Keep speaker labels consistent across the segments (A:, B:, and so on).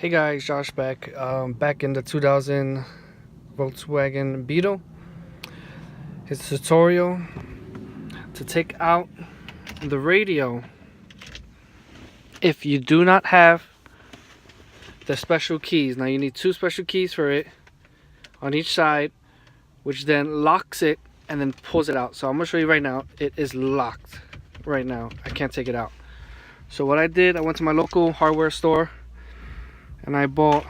A: Hey guys, Josh back. Back in the 2000 Volkswagen Beetle. It's a tutorial to take out the radio. If you do not have the special keys, now you need two special keys for it on each side, which then locks it and then pulls it out. So I'm gonna show you right now. It is locked right now. I can't take it out. So what I did, I went to my local hardware store and I bought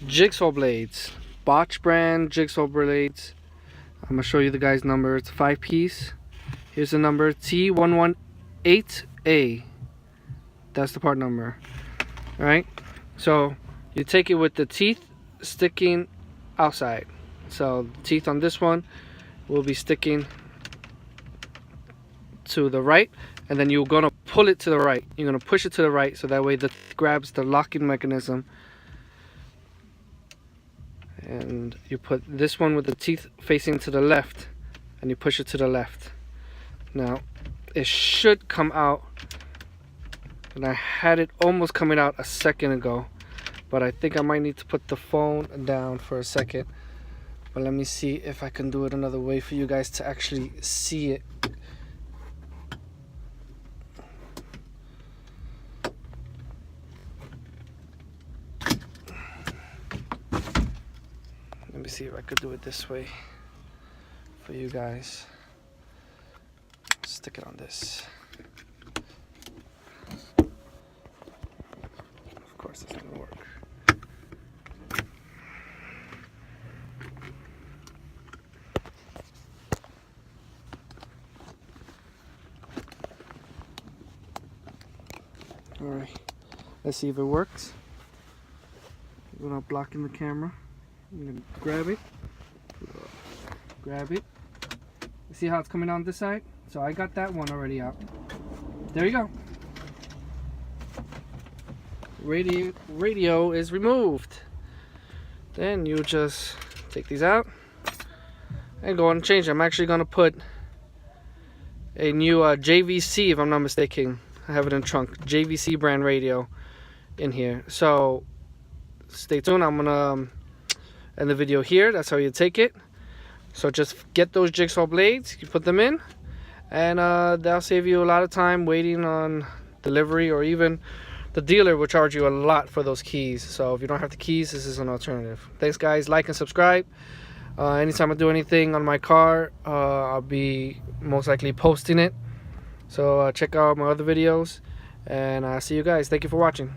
A: jigsaw blades, Bosch brand jigsaw blades. I'm gonna show you the guy's number. It's a 5-piece. Here's the number, T118A. That's the part number. Alright, so you take it with the teeth sticking outside. So the teeth on this one will be sticking to the right, and then you're gonna pull it to the right. You're gonna push it to the right, so that way that grabs the locking mechanism. And you put this one with the teeth facing to the left, and you push it to the left. Now it should come out, and I had it almost coming out a second ago, but I think I might need to put the phone down for a second. But let me see if I can do it another way for you guys to actually see it. Let me see if I could do it this way for you guys. Stick it on this. Of course, it's gonna work. All right, let's see if it works. Without blocking the camera. I'm gonna grab it. You see how it's coming on this side? So I got that one already out. There you go. Radio is removed. Then you just take these out and go on and change them. I'm actually gonna put a new JVC, if I'm not mistaken. I have it in trunk. JVC brand radio in here. So stay tuned. I'm gonna end the video here. That's how you take it. So just get those jigsaw blades, you put them in, and that'll save you a lot of time waiting on delivery, or even the dealer will charge you a lot for those keys. So if you don't have the keys, this is an alternative. Thanks guys, like and subscribe. Anytime I do anything on my car, I'll be most likely posting it. So check out my other videos, and see you guys. Thank you for watching.